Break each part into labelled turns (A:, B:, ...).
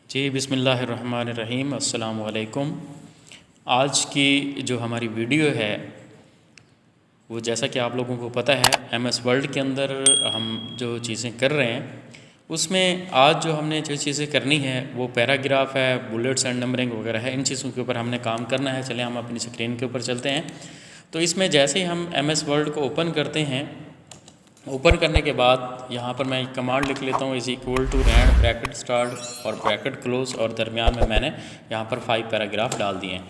A: जी बिस्मिल्लाहिर्रहमानिर्रहीम अस्सलामु अलैकुम। आज की जो हमारी वीडियो है वो जैसा कि आप लोगों को पता है MS वर्ल्ड के अंदर हम जो चीज़ें कर रहे हैं उसमें आज जो हमने जो चीज़ें करनी है वो पैराग्राफ है, बुलेट्स एंड नंबरिंग वगैरह है। इन चीज़ों के ऊपर हमने काम करना है। चलें हम अपनी स्क्रीन के ऊपर चलते हैं। तो इसमें जैसे ही हम MS वर्ल्ड को ओपन करते हैं, ओपन करने के बाद यहाँ पर मैं एक कमांड लिख लेता हूँ =, रैंड ब्रैकेट स्टार्ट और ब्रैकेट क्लोज, और दरमियान में मैंने यहाँ पर 5 पैराग्राफ डाल दिए हैं।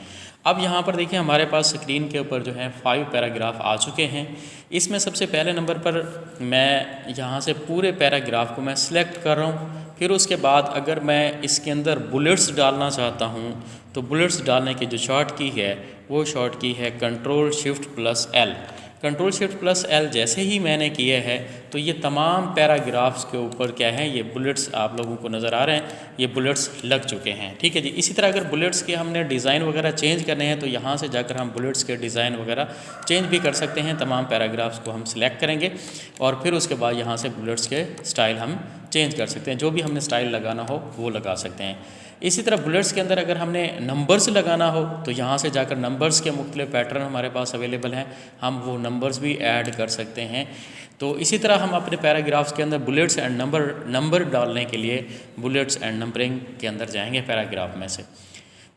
A: अब यहाँ पर देखिए हमारे पास स्क्रीन के ऊपर जो है 5 पैराग्राफ आ चुके हैं। इसमें सबसे पहले नंबर पर मैं यहाँ से पूरे पैराग्राफ को मैं सिलेक्ट कर रहा हूँ। फिर उसके बाद अगर मैं इसके अंदर बुलेट्स डालना चाहता हूँ तो बुलेट्स डालने की जो शॉर्ट की है वो शॉर्ट की है Ctrl+Shift+L। Ctrl+Shift+L जैसे ही मैंने किया है तो ये तमाम पैराग्राफ्स के ऊपर क्या है, ये बुलेट्स आप लोगों को नज़र आ रहे हैं, ये बुलेट्स लग चुके हैं। ठीक है जी। इसी तरह अगर बुलेट्स के हमने डिज़ाइन वगैरह चेंज करने हैं तो यहाँ से जाकर हम बुलेट्स के डिज़ाइन वगैरह चेंज भी कर सकते हैं। तमाम पैराग्राफ्स को हम सिलेक्ट करेंगे और फिर उसके बाद यहाँ से बुलेट्स के स्टाइल हम चेंज कर सकते हैं। जो भी हमने स्टाइल लगाना हो वो लगा सकते हैं। इसी तरह बुलेट्स के अंदर अगर हमने नंबर्स लगाना हो तो यहाँ से जाकर नंबर्स के मुख्तलिफ पैटर्न हमारे पास अवेलेबल हैं, हम वो नंबर्स भी ऐड कर सकते हैं। तो इसी तरह हम अपने पैराग्राफ्स के अंदर बुलेट्स एंड नंबर डालने के लिए बुलेट्स एंड नंबरिंग के अंदर जाएंगे पैराग्राफ में से।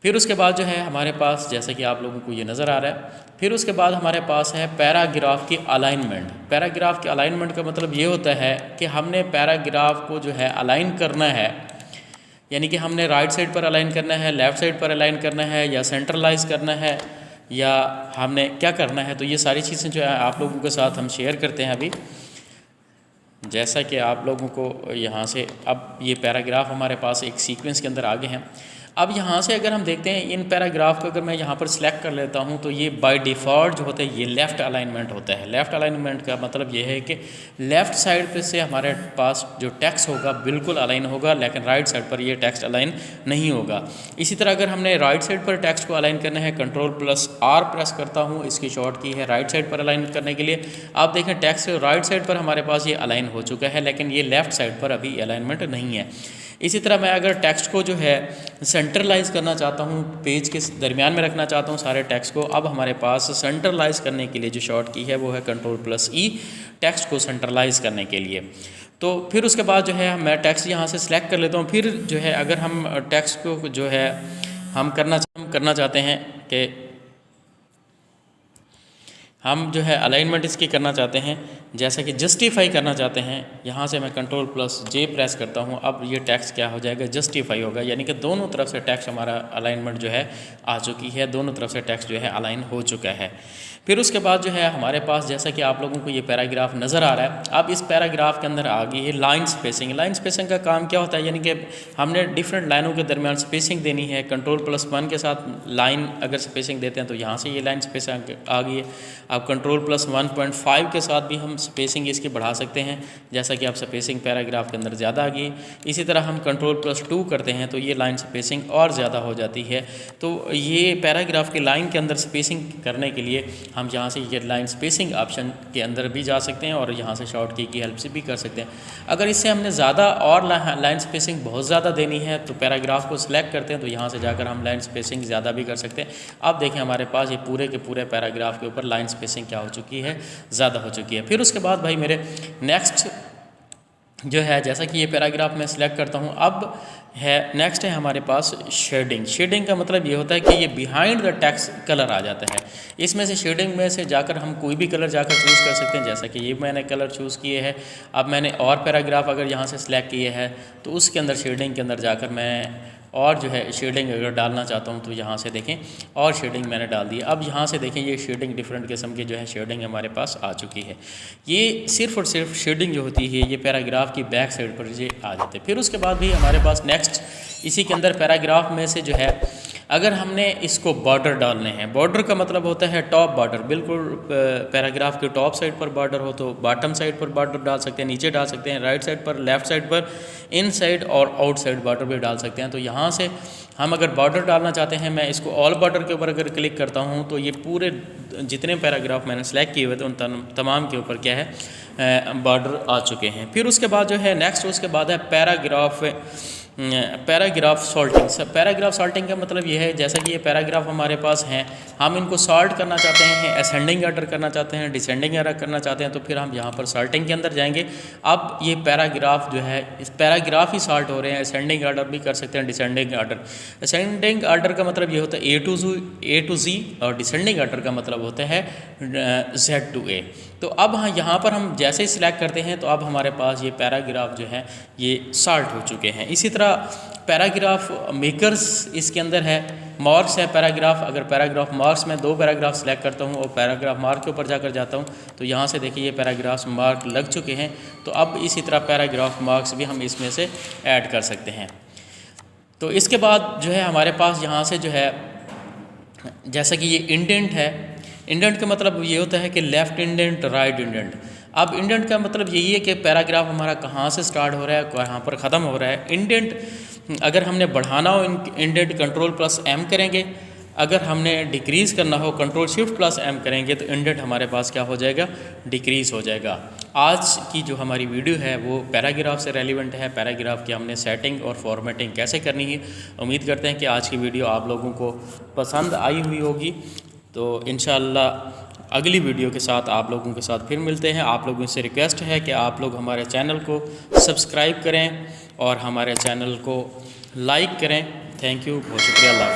A: फिर उसके बाद जो है हमारे पास, जैसे कि आप लोगों को ये नज़र आ रहा है, फिर उसके बाद हमारे पास है पैराग्राफ की अलाइनमेंट। पैराग्राफ के अलाइनमेंट का मतलब ये होता है कि हमने पैराग्राफ को जो है अलाइन करना है, यानी कि हमने राइट साइड पर अलाइन करना है, लेफ़्ट साइड पर अलाइन करना है, या सेंट्रलाइज करना है, या हमने क्या करना है। तो ये सारी चीज़ें जो है आप लोगों के साथ हम शेयर करते हैं अभी। जैसा कि आप लोगों को यहाँ से अब ये पैराग्राफ हमारे पास एक सीक्वेंस के अंदर आगे हैं। अब यहाँ से अगर हम देखते हैं इन पैराग्राफ को, अगर मैं यहाँ पर सिलेक्ट कर लेता हूँ तो ये बाय डिफ़ॉल्ट जो होता है ये लेफ़्ट अलाइनमेंट होता है। लेफ़्ट अलाइनमेंट का मतलब ये है कि लेफ़्ट साइड पे से हमारे पास जो टेक्स्ट होगा बिल्कुल अलाइन होगा, लेकिन राइट साइड पर ये टेक्स्ट अलाइन नहीं होगा। इसी तरह अगर हमने राइट साइड पर टेक्स्ट को अलाइन करना है, Ctrl+R प्रेस करता हूँ, इसकी शॉर्ट की है राइट साइड पर अलाइन करने के लिए। आप देखें टेक्स्ट राइट साइड पर हमारे पास ये अलाइन हो चुका है, लेकिन ये लेफ़्ट साइड पर अभी अलाइनमेंट नहीं है। इसी तरह मैं अगर टेक्स्ट को जो है सेंट्रलाइज करना चाहता हूँ, पेज के दरमियान में रखना चाहता हूँ सारे टेक्स्ट को, अब हमारे पास सेंट्रलाइज करने के लिए जो शॉर्ट की है वो है Ctrl+E, टेक्स्ट को सेंट्रलाइज करने के लिए। तो फिर उसके बाद जो है मैं टेक्स्ट यहाँ से सिलेक्ट कर लेता हूँ। फिर जो है अगर हम टेक्स्ट को जो है हम करना चाहते हैं कि हम जो है अलाइनमेंट इसकी करना चाहते हैं, जैसा कि जस्टिफाई करना चाहते हैं, यहाँ से मैं Ctrl+J प्रेस करता हूँ। अब ये टेक्स्ट क्या हो जाएगा, जस्टिफाई होगा, यानी कि दोनों तरफ से टेक्स्ट हमारा अलाइनमेंट जो है आ चुकी है, दोनों तरफ से टेक्स्ट जो है अलाइन हो चुका है। फिर उसके बाद जो है हमारे पास, जैसा कि आप लोगों को ये पैराग्राफ नज़र आ रहा है, अब इस पैराग्राफ के अंदर आ गई है लाइन स्पेसिंग। लाइन स्पेसिंग का काम क्या होता है, यानी कि हमने डिफरेंट लाइनों के दरमियान स्पेसिंग देनी है। Ctrl+1 के साथ लाइन अगर स्पेसिंग देते हैं तो यहाँ से ये लाइन स्पेसिंग आ गई है। अब Ctrl+1.5 के साथ भी हम स्पेसिंग इसकी बढ़ा सकते हैं, जैसा कि आप स्पेसिंग पैराग्राफ के अंदर ज़्यादा आ गई। इसी तरह हम Ctrl+2 करते हैं तो ये लाइन स्पेसिंग और ज़्यादा हो जाती है। तो ये पैराग्राफ की लाइन के अंदर स्पेसिंग करने के लिए हम यहाँ से ये लाइन स्पेसिंग ऑप्शन के अंदर भी जा सकते हैं और यहाँ से शॉर्ट की हेल्प से भी कर सकते हैं। अगर इससे हमने ज़्यादा और लाइन स्पेसिंग बहुत ज़्यादा देनी है तो पैराग्राफ को सिलेक्ट करते हैं, तो यहाँ से जाकर हम लाइन स्पेसिंग ज़्यादा भी कर सकते हैं। अब देखें हमारे पास ये पूरे के पूरे पैराग्राफ के ऊपर लाइन स्पेसिंग क्या हो चुकी है, ज़्यादा हो चुकी है। फिर उसके बाद भाई मेरे नेक्स्ट जो है, जैसा कि ये पैराग्राफ मैं सिलेक्ट करता हूँ, अब है नेक्स्ट है हमारे पास शेडिंग। शेडिंग का मतलब ये होता है कि ये बिहाइंड द टेक्स्ट कलर आ जाता है। इसमें से शेडिंग में से जाकर हम कोई भी कलर जाकर चूज़ कर सकते हैं, जैसा कि ये मैंने कलर चूज़ किए हैं। अब मैंने और पैराग्राफ अगर यहाँ से सिलेक्ट किए हैं तो उसके अंदर शेडिंग के अंदर जाकर मैं और जो है शेडिंग अगर डालना चाहता हूँ तो यहाँ से देखें और शेडिंग मैंने डाल दी। अब यहाँ से देखें ये शेडिंग डिफरेंट किस्म की जो है शेडिंग हमारे पास आ चुकी है। ये सिर्फ़ और सिर्फ शेडिंग जो होती है ये पैराग्राफ की बैक साइड पर ये आ जाते हैं। फिर उसके बाद भी हमारे पास नेक्स्ट इसी के अंदर पैराग्राफ में से जो है अगर हमने इसको बॉर्डर डालने हैं, बॉर्डर का मतलब होता है टॉप बॉर्डर, बिल्कुल पैराग्राफ के टॉप साइड पर बॉर्डर हो तो बॉटम साइड पर बॉर्डर डाल सकते हैं, नीचे डाल सकते हैं, राइट साइड पर, लेफ़्ट साइड पर, इन साइड और आउट साइड बॉर्डर भी डाल सकते हैं। तो यहाँ से हम अगर बॉर्डर डालना चाहते हैं, मैं इसको ऑल बॉर्डर के ऊपर अगर क्लिक करता हूँ तो ये पूरे जितने पैराग्राफ मैंने सेलेक्ट किए हुए थे उन तमाम के ऊपर क्या है बॉर्डर आ चुके हैं। फिर उसके बाद जो है नेक्स्ट उसके बाद है paragraph paragraph salting. Paragraph salting का मतलब ये है, जैसा कि ये पैराग्राफ हमारे पास हैं, हम इनको सॉल्ट करना चाहते हैं, असेंडिंग ऑर्डर करना चाहते हैं, डिसेंडिंग ऑर्डर करना चाहते हैं, तो फिर हम यहाँ पर सॉल्टिंग के अंदर जाएंगे। अब ये पैराग्राफ जो है, इस पैराग्राफ ही सॉल्ट हो रहे हैं, असेंडिंग ऑर्डर भी कर सकते हैं, डिसेंडिंग ऑर्डर। असेंडिंग ऑर्डर का मतलब ये होता है A to Z, और डिसेंडिंग ऑर्डर का मतलब होता है Z to A। तो अब हाँ, यहाँ पर हम जैसे ही सिलेक्ट करते हैं तो अब हमारे पास ये पैराग्राफ जो है ये सॉल्ट हो चुके हैं। इसी तरह पैराग्राफ मेकर्स इसके अंदर है, मार्क्स है पैराग्राफ। अगर पैराग्राफ मार्क्स में 2 पैराग्राफ सेलेक्ट करता हूँ और पैराग्राफ मार्क के ऊपर जाकर जाता हूँ तो यहाँ से देखिए ये पैराग्राफ्स मार्क लग चुके हैं। तो अब इसी तरह पैराग्राफ मार्क्स भी हम इसमें से ऐड कर सकते हैं। तो इसके बाद जो है हमारे पास यहाँ से जो है, जैसा कि ये इंडेंट है, इंडेंट का मतलब ये होता है कि लेफ़्ट इंडेंट, राइट इंडेंट। अब इंडेंट का मतलब यही है कि पैराग्राफ हमारा कहाँ से स्टार्ट हो रहा है, कहाँ पर ख़त्म हो रहा है। इंडेंट अगर हमने बढ़ाना हो, इंडेंट Ctrl+M करेंगे। अगर हमने डिक्रीज़ करना हो, Ctrl+Shift+M करेंगे तो इंडेंट हमारे पास क्या हो जाएगा, डिक्रीज़ हो जाएगा। आज की जो हमारी वीडियो है वो पैराग्राफ से रेलिवेंट है। पैराग्राफ की हमने सेटिंग और फॉर्मेटिंग कैसे करनी है। उम्मीद करते हैं कि आज की वीडियो आप लोगों को पसंद आई हुई होगी। तो इंशाअल्लाह अगली वीडियो के साथ आप लोगों के साथ फिर मिलते हैं। आप लोगों से रिक्वेस्ट है कि आप लोग हमारे चैनल को सब्सक्राइब करें और हमारे चैनल को लाइक करें। थैंक यू, बहुत शुक्रिया, अल्लाह हाफ़िज़।